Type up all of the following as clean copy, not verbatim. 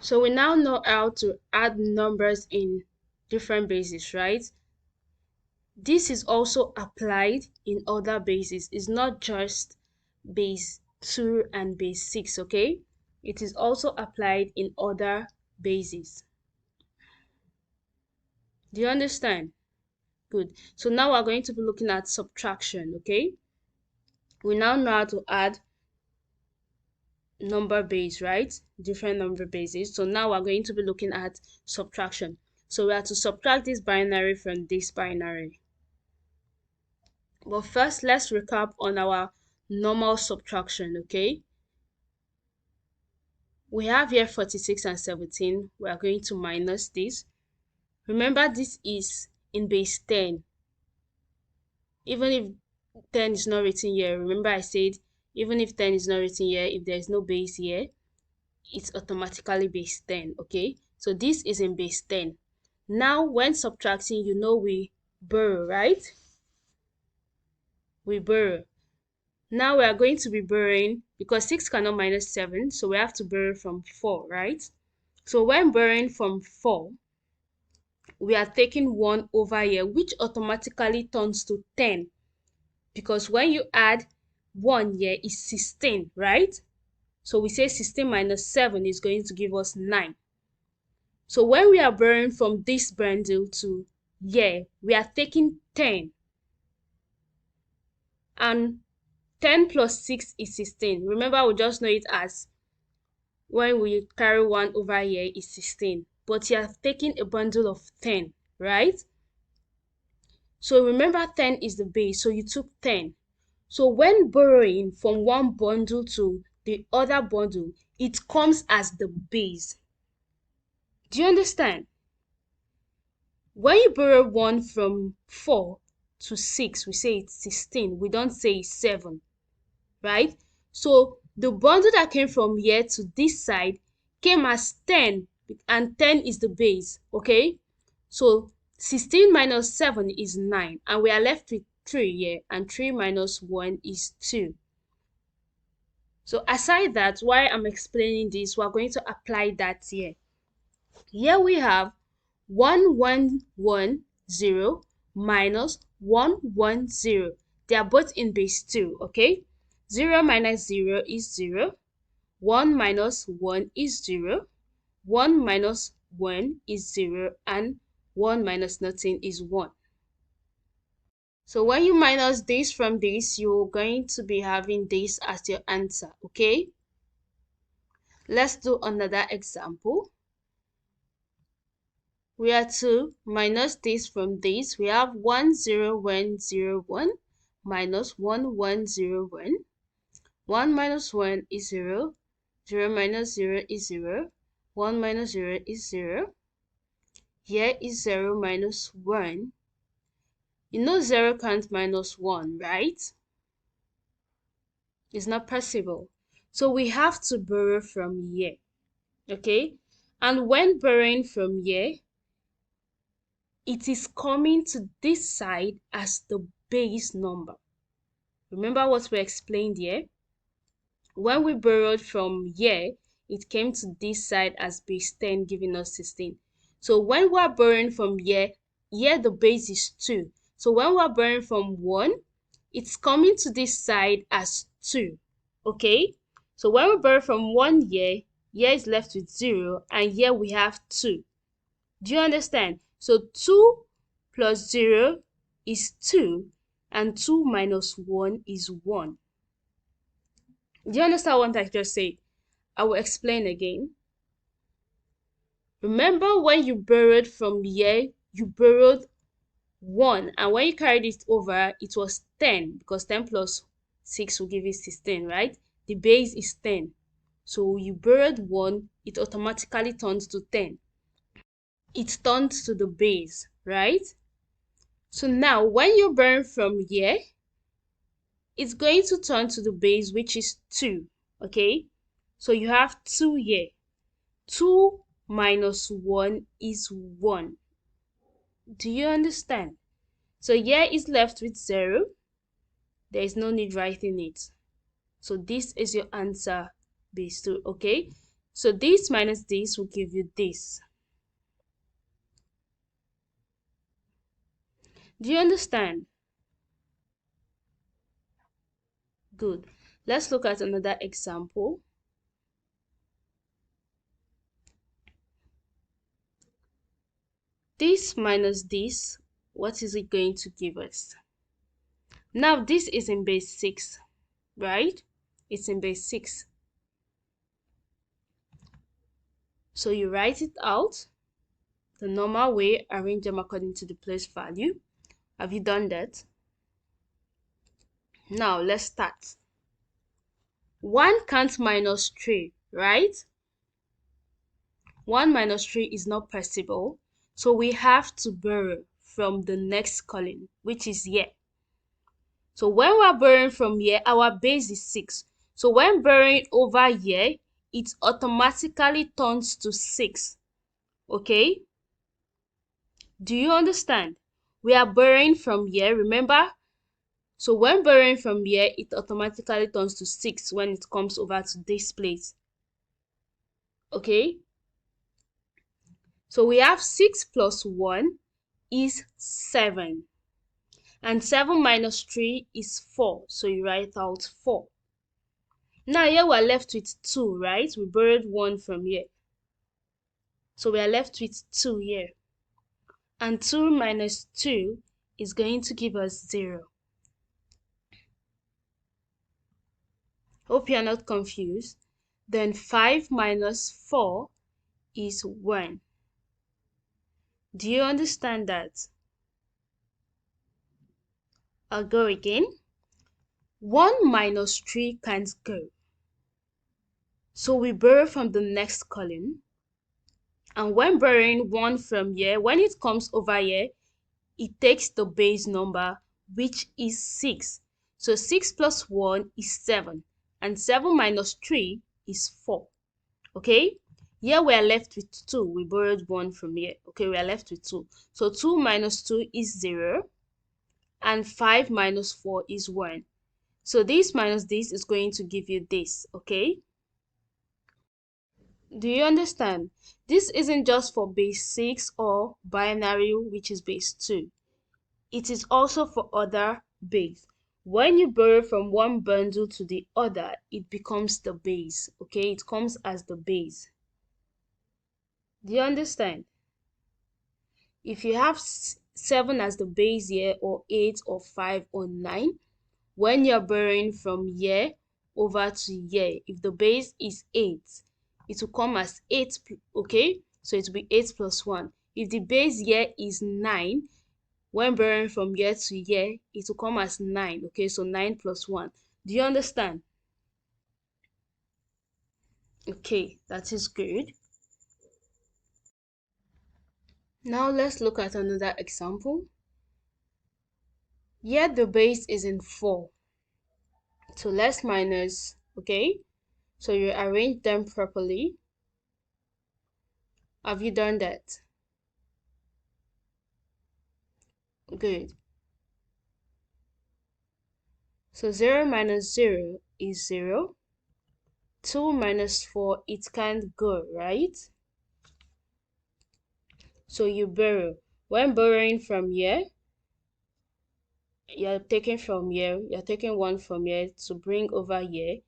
So we now know how to add numbers in different bases, right? This is also applied in other bases. It's not just base 2 and base 6, okay? It is also applied in other bases. Do you understand? Good. So now we're going to be looking at subtraction, okay? We now know how to add number base, right? Different number bases. So now we're going to be looking at subtraction. So we have to subtract this binary from this binary. But first, let's recap on our normal subtraction, okay? We have here 46 and 17. We are going to minus this. Remember, this is in base 10. Even if 10 is not written here, remember I said even if 10 is not written here, if there is no base here, it's automatically base 10, okay? So this is in base 10. Now, when subtracting, you know we borrow, right? We borrow. Now we are going to be borrowing, because 6 cannot minus 7, so we have to borrow from 4, right? So when borrowing from 4, we are taking 1 over here, which automatically turns to 10. Because when you add 1 here is 16, right? So we say 16 minus 7 is going to give us 9. So when we are borrowing from this bundle to here, we are taking 10. And 10 plus 6 is 16. Remember, we just know it as when we carry 1 over here is 16. But you are taking a bundle of 10, right? So remember 10 is the base, so you took 10. So when borrowing from one bundle to the other bundle, it comes as the base. Do you understand? When you borrow 1 from 4 to 6, we say it's 16. We don't say it's 7, right? So the bundle that came from here to this side came as 10, and 10 is the base, okay? So 16 minus 7 is 9, and we are left with 3 here, and 3 minus 1 is 2. So aside that, while I'm explaining this, we're going to apply that here. Here we have 1110 minus 110. They are both in base 2, okay? 0 minus 0 is 0. 1 minus 1 is 0. 1 minus 1 is 0. And 1 minus nothing is 1. So when you minus this from this, you're going to be having this as your answer, okay? Let's do another example. We are to minus this from this. We have 10101 minus 1101. 1 minus 1 is 0. 0 minus 0 is 0. 1 minus 0 is 0. Here is 0 minus 1. You know 0 can't minus 1, right? It's not possible. So we have to borrow from here, okay? And when borrowing from here, it is coming to this side as the base number. Remember what we explained here? When we borrowed from here, it came to this side as base 10, giving us 16. So when we are borrowing from here the base is 2. So when we are borrowing from 1, it's coming to this side as 2. Okay? So when we borrow from 1 here is left with 0, and here we have 2. Do you understand? So 2 plus 0 is 2, and 2 minus 1 is 1. Do you understand what I just said? I will explain again. Remember when you borrowed from here, you borrowed 1, and when you carried it over, it was 10, because 10 plus 6 will give you 16, right? The base is 10. So you borrowed 1, it automatically turns to 10. It turns to the base, right? So now when you borrow from here, it's going to turn to the base, which is 2, okay? So you have 2 here. 2 minus 1 is 1. Do you understand? So here is left with 0. There is no need writing it. So this is your answer, base 2, okay? So this minus this will give you this. Do you understand? Good. Let's look at another example. This minus this, what is it going to give us? Now this is in base 6, right? It's in base 6. So you write it out the normal way, arrange them according to the place value. Have you done that? Now let's start. 1 can't minus 3, right? 1 minus 3 is not possible, so we have to borrow from the next column, which is here. So when we're borrowing from here, our base is 6. So when borrowing over here, it automatically turns to 6. Okay? Do you understand? We are borrowing from here, remember? So when borrowing from here, it automatically turns to 6 when it comes over to this place. Okay? So we have 6 plus 1 is 7. And 7 minus 3 is 4. So you write out 4. Now here we're left with 2, right? We borrowed 1 from here. So we are left with 2 here. And 2 minus 2 is going to give us 0. Hope you are not confused. Then 5 minus 4 is 1. Do you understand that? I'll go again. 1 minus 3 can't go. So we borrow from the next column. And when borrowing 1 from here, when it comes over here, it takes the base number, which is 6. So 6 plus 1 is 7. And 7 minus 3 is 4. Okay? Here we are left with 2. We borrowed 1 from here. Okay, we are left with 2. So 2 minus 2 is 0. And 5 minus 4 is 1. So this minus this is going to give you this. Okay? Do you understand? This isn't just for base 6 or binary, which is base 2. It is also for other base. When you borrow from one bundle to the other, it becomes the base. Okay? It comes as the base. Do you understand? If you have 7 as the base here, or 8 or 5 or 9, when you're borrowing from here over to here, if the base is 8, it will come as 8, okay? So it will be 8 plus 1. If the base here is 9, when borrowing from here to here, it will come as 9, okay? So 9 plus 1. Do you understand? Okay, that is good. Now let's look at another example. Here the base is in 4. So let's minus, okay? So you arrange them properly. Have you done that? Good. So 0 minus 0 is 0. 2 minus 4, it can't go, right? So you borrow. When borrowing from here, you're taking from here, you're taking 1 from here to bring over here.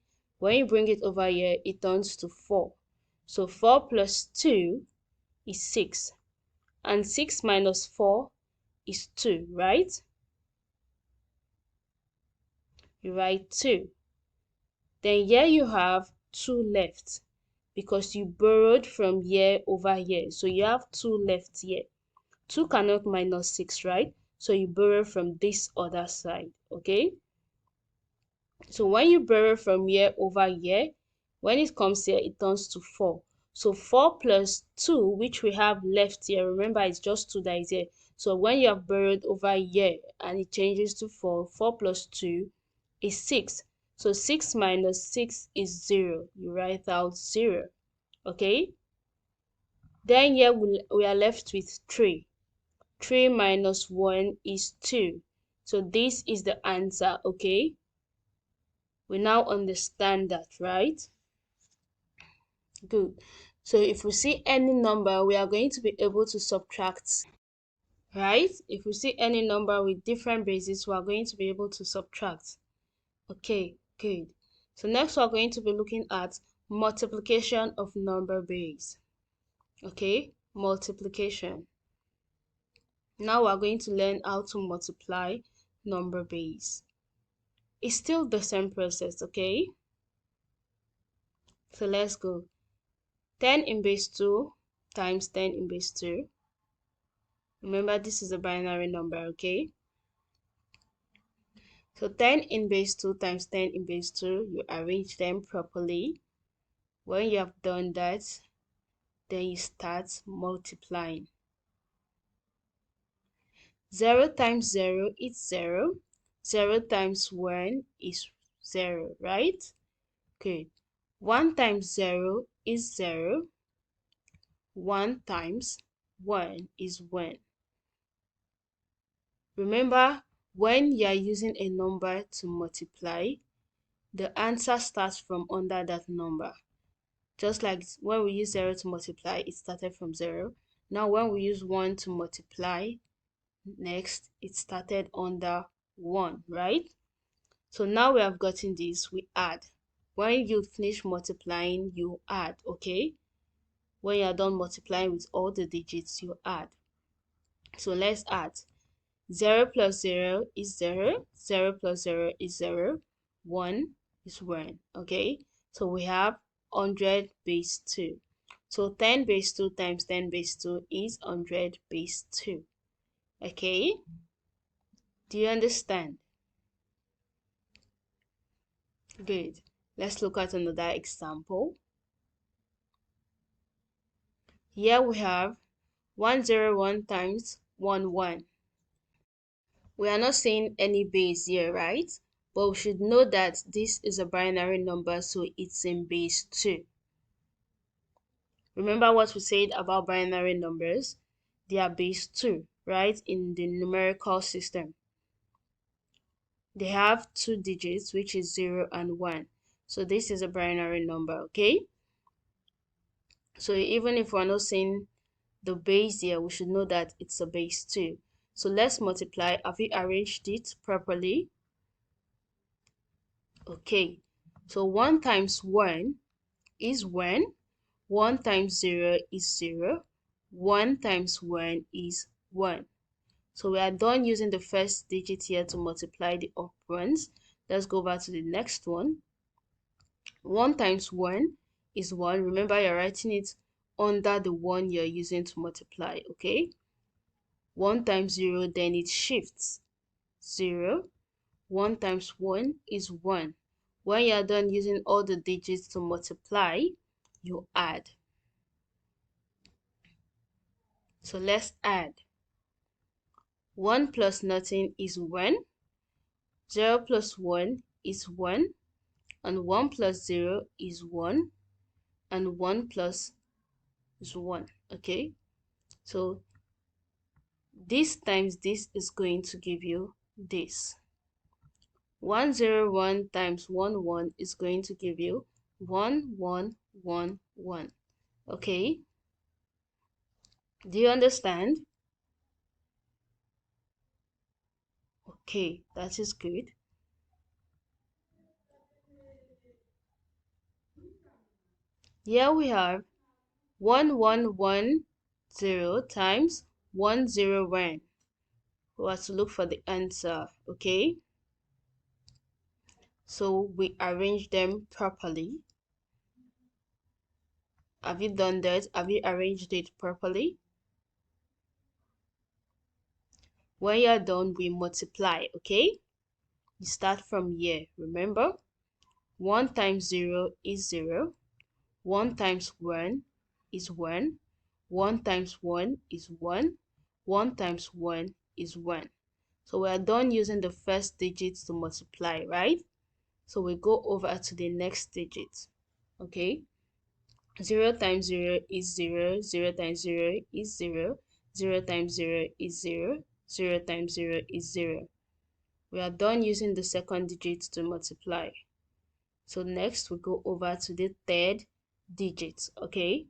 When you bring it over here, it turns to 4. So 4 plus 2 is 6. And 6 minus 4 is 2, right? You write 2. Then here you have 2 left because you borrowed from here over here. So you have 2 left here. 2 cannot minus 6, right? So you borrow from this other side, okay? So when you borrow from here over here, when it comes here, it turns to 4. So 4 plus 2, which we have left here, remember it's just 2 that is here. So when you have borrowed over here and it changes to 4, 4 plus 2 is 6. So 6 minus 6 is 0. You write out 0, okay? Then here we are left with 3. 3 minus 1 is 2. So this is the answer, okay? We now understand that, right? Good. So if we see any number, we are going to be able to subtract, right? If we see any number with different bases, we are going to be able to subtract. Okay, good. So next we are going to be looking at multiplication of number base. Okay, multiplication. Now we are going to learn how to multiply number base. It's still the same process, okay? So let's go. 10 in base 2 times 10 in base 2. Remember, this is a binary number, okay? So 10 in base 2 times 10 in base 2, you arrange them properly. When you have done that, then you start multiplying. 0 times 0 is 0. 0 times 1 is 0, right? Good. 1 times 0 is 0. 1 times 1 is 1. Remember, when you are using a number to multiply, the answer starts from under that number. Just like when we use 0 to multiply, it started from 0. Now when we use 1 to multiply, next it started under 1, right? So now we have gotten this, we add. When you finish multiplying, you add, okay? When you are done multiplying with all the digits, you add. So let's add. 0 plus 0 is 0. 0 plus 0 is 0. 1 is 1, okay? So we have 100 base 2. So 10 base 2 times 10 base 2 is 100 base 2. Okay? Do you understand? Good. Let's look at another example. Here we have 101 times 11. We are not seeing any base here, right? But we should know that this is a binary number, so it's in base 2. Remember what we said about binary numbers? They are base 2, right? In the numerical system. They have 2 digits, which is 0 and 1. So this is a binary number, okay? So even if we're not seeing the base here, we should know that it's a base 2. So let's multiply. Have we arranged it properly? Okay. So 1 times 1 is 1. 1 times 0 is 0. 1 times 1 is 1. So we are done using the first digit here to multiply the operands. Let's go back to the next one. 1 times 1 is 1. Remember, you're writing it under the one you're using to multiply, okay? 1 times 0, then it shifts. 0. 1 times 1 is 1. When you're done using all the digits to multiply, you add. So let's add. 1 plus nothing is 1. 0 plus 1 is 1. And 1 plus 0 is 1. And 1 plus is 1. Okay? So this times this is going to give you this. 101 times 11 is going to give you 1111. Okay? Do you understand? Okay, that is good. Here we have 1110 times 101. We have to look for the answer, okay? So we arrange them properly. Have you done that? Have you arranged it properly? When you're done, we multiply, okay? You start from here, remember? 1 times 0 is 0. 1 times 1 is 1. 1 times 1 is 1. 1 times 1 is 1. So we are done using the first digits to multiply, right? So we go over to the next digit, okay? 0 times 0 is 0. 0 times 0 is 0. 0 times 0 is 0. 0 times 0 is 0. We are done using the second digit to multiply. So next we go over to the third digits. Okay.